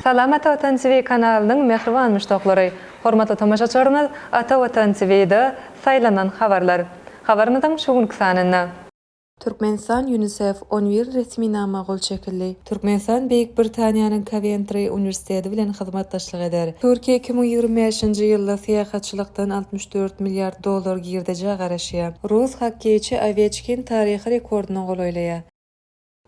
Salamat Vatan TV kanalının mehriban müştaqlary, hormatly tamaşaçylarymyz, Ata Vatan TV'de saylanan habarlar. Habarymyzyň şu günkü sanyna. Türkmenistan UNICEF 11 resmi nama gol çekildi. Türkmenistan Büyük Britaniýanyň Coventry Universiteti bilen hyzmatdaşlyk eder. Türkiýe 2025-nji ýylda syýahatçylykdan 64 milliard dollar girdije garaşýar. Rus hokkeýçi Ovechkin taryhy rekordyny golaýlaýar.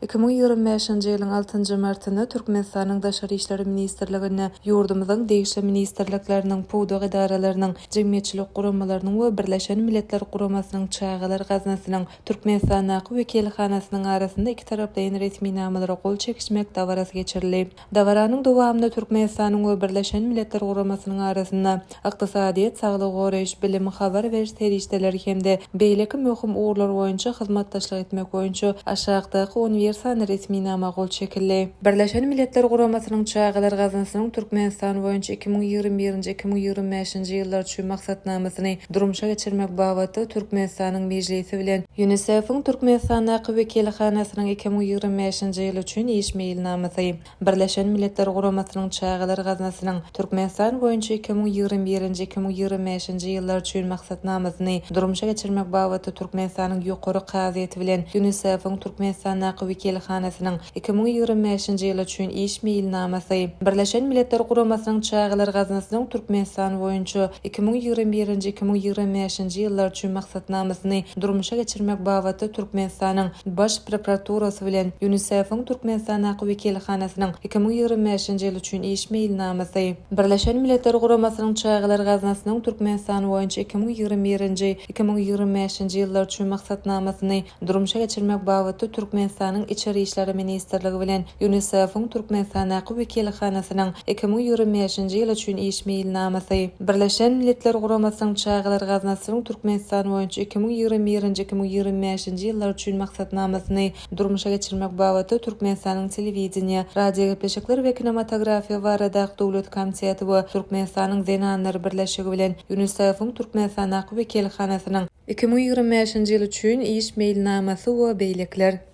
2025-nji ýylyň 6-njy martyny Türkmenistanyň Daşary işleri ministrligine ýurdumyzyň degişli ministrlikleriniň puwduk idaralarynyň jemgyýetçilik guramalarynyň we Birleşen Milletler Guramasynyň çağalar gaznasynyň Türkmenistan naky wekilhanasynyň arasynda iki tarapdaýyn resmi namalary gol çekişmek dawarasy geçirildi. Dawaranyň dowamında Türkmenistanyň we Birleşen Milletler Guramasynyň arasynda ykdysadyýet, saglyk goraýyş, bilim, habar beriş terişdeleri hemde beýleki möhüm uğurlar boýunça hyzmatdaşlyk etmek boýunça aşağıdaky San resmi nama gol çekildi. Birleşen Milletler Guramasynyň çağalar gaznasynyň Türkmenistan boýunça 2021-2025-nji ýyllar üçin maksatnamasyny durmuşa geçirmek babaty Türkmenistanyň mejlisi bilen UNICEF-iň Türkmenistan naky wekilhanasynyň 2025-nji ýyl üçin iş meýilnamasy Birleşen Milletler Guramasynyň çağalar gaznasynyň Türkmenistan boýunça 2021-2025-nji ýyllar üçin maksatnamasyny durmuşa geçirmek babaty Türkmenistanyň ýokary gaziýeti bilen UNICEF-iň Türkmenistan naky wekilhanasynyň 2025-nji ýyl üçin iş meýilnamasy Birleşen Milletler Guramasynyň çağalar gaznasynyň Türkmenistan boýunça 2021-2025-nji ýyllar üçin maksatnamasyny durmuşa geçirmek babaty Türkmenistanyň baş prokuraturasy bilen UNICEF-iň Türkmenistan naky wekilhanasynyň 2025-nji ýyl üçin iş meýilnamasy Birleşen Milletler Guramasynyň çağalar gaznasynyň Türkmenistan boýunça 2020-2025-nji ýyllar üçin maksatnamasyny durmuşa geçirmek babaty Türkmenistanyň İçeri işleri ministrligi bilen UNICEF-iň Türkmenistan naky wekilhanasynyň 2025-nji ýyl üçin iş meýilnamasy Birleşen Milletler Guramasynyň çağalar gaznasynyň Türkmenistan boýunça 2021-2025-nji ýyllar üçin maksatnamasyny durmuşa geçirmek babaty Türkmenistanyň telewizioniýa, radio gepleşikler we kinematografiýa barada dowlat komiteti we Türkmenistanyň Zenanlar birleşigi bilen UNICEF-iň Türkmenistan naky wekilhanasynyň 2025-nji ýyl üçin iş meýilnamasy we beýlekler.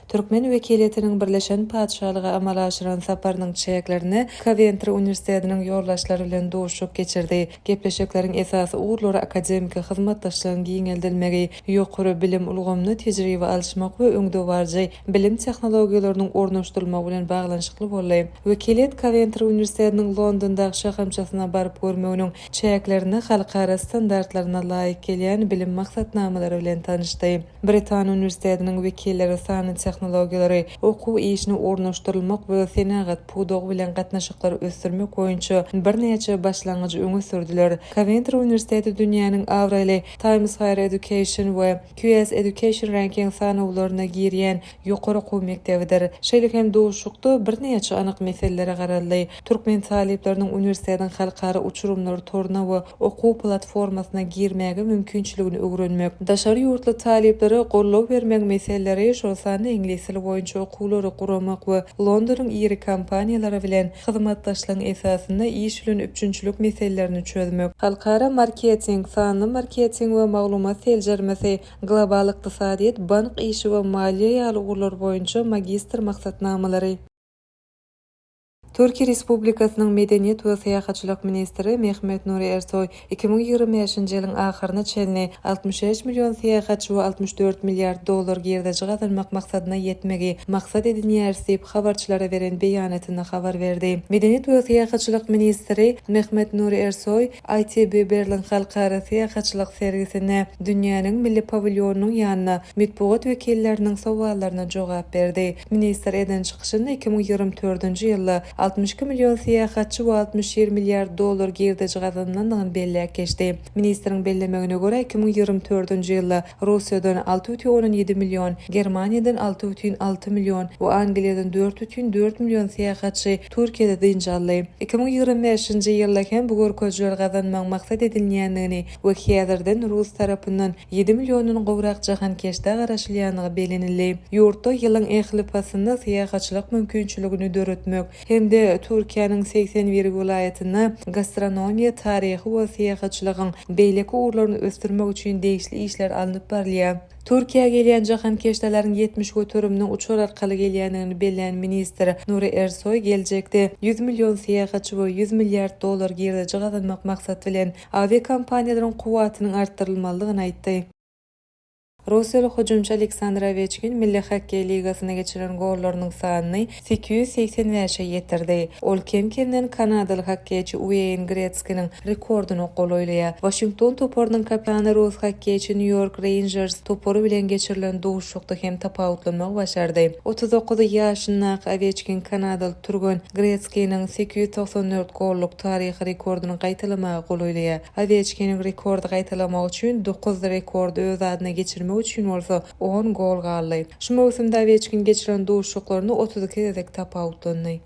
Türkmen wekiliýetiniň Birleşen Padşahlygy amala aşyran saparynyň çäklerini Coventry Universitetining ýoldaşlary bilen dowuşup geçirdi. Gepleşikleriň esasy uğurlary akademik hyzmatdaşlygyň giňeldirmegi, ýokary bilim ulgamny tejribe alşmak we öňde barjy bilim tehnologiýalarynyň ornaşdyrylmagy bilen baglanşykly boldy. Wekiliýet Coventry Universitetiniň Londondaky şahamçasyna baryp görmeginiň çäklerini halkara standartlaryna laýyk kelýän bilim maksatnamalary bilen tanışdy. Britaniýa Universitetiniň wekilleri sany tehnologiýalary, okuw işini ornaşdyrylmak we senagat puwduk bilen gatnaşyklary ösdürmek boýunça birnäçe başlangyjy öňe sürdiler. Coventry Universiteti dünýäniň Avrali Times Higher Education we QS Education ranking sanawlaryna girýän ýokary okuw mektebidir. Şeýle hem dowuşukda birnäçe anyk meselelere garaldy. Türkmen talipleriniň universitetiň halkara uçurumlary toruna we okuw platformasyna girmäge mümkinçiligini öwrenmek, daşary ýurtly taliplere gollaw bermek meseleleri şolsany ingliz tili boýunça okuwlary guramak we Londonyň iri kompaniýalary bilen hyzmatdaşlygyň esasynda iş bilen üçünçülük meselelerini çözmek, halkara marketing, sanly marketing we maglumat seljermesi, global ykdysadyýet, bank işi we maliýe ýaly boýunça magistr maksatnamalary. Türkiýe Respublikasynyň Medeniýet we Syýahatçylyk ministri Mehmet Nuri Ersoy 2025-nji ýylyň ahyryna çenli 63 million syýahatçy we 64 milliard dollar girdiji gazanmak maksadyna ýetmegi maksat edilýär diýip habarçylara beren beýanatyna habar berdi. Medeniýet we Syýahatçylyk ministri Mehmet Nuri Ersoy ITB Berlin halkara syýahatçylyk sergisine dünýäniň milli pavilyonunyň ýanyna medpugat wekilleriniň sowallaryna jogap berdi. Minister eden çykyşynda 2024-nji ýylda 62 million syýahatçy we 67 milliard dollar girdiji gazanandygyny belläp geçdi. Ministriň bellemegine görä 2024-nji ýylda Russiýadan 6,17 million, Germaniýadan 6,6 million we Angliýadan 4,4 million syýahatçy Türkiýede dynjaldy. 2025-nji ýylda hem bu görkezler gazanmak maksat edilýändigini we häzirden Rus tarapyndan 7 millionyň gowrak jahan keşde garaşylýandygy belenildi. Ýurtda ýylyň ehlipasynda syýahatçylyk mümkinçiligini döretmek hem Şeýle-de Türkiýanyň 81 vilayatyna gastronomiýa, taryhy we syýahatçylygyň beýleki urlaryny ösdürmek üçin degişli işler alınıp barilýar. Türkiýe gelýän jahankeşdalaryň 70 götürüminiň uçur arkaly gelýänini belläen minister Nuri Ersoy geljekde 100 million syýahatçy we 100 milliard dollar girdi gazanmak maksat bilen aviakompaniýalaryň kuwatynyň artdyrylmalygyny aýtdy. Russiýaly hujumçy Aleksandr Ovechkin Milli Hokkey Ligasyna geçiren gollarynyň sanyny 885-e ýetirdi. Ol kem-kemden Kanadaly hokkeyçi Wayne Gretzky'niň rekorduny golaýlaya. Washington toporunyň kapitany Rus hokkeyçi New York Rangers toporu bilen geçirilen dowuşykda hem tapawutlanmak başardy. 39 ýaşyndaky Ovechkin Kanadaly turgan Gretzky'niň 894 golluk taryhy rekorduny gaýtalamagy golaýlaya. Ovechkin'in rekordy gaýtalamak üçin 9 rekordy öz adyna geçirmek üçin bolsa 10 gol galdy. Şu mowsumda Ovechkin geçiren dowuşuklaryny 32 gezek tapawutlandy.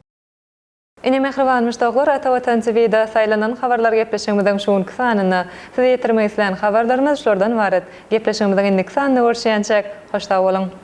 Ine mehriban müştaqlar Atawatan TV'de saylanan habarlar gepleşigimizden şuň kysanyny size ýetirmek isleýän habarlarymyz şolordan ibaret. Gepleşigimizden indik sanyny görüşýänçek hoşta bolun.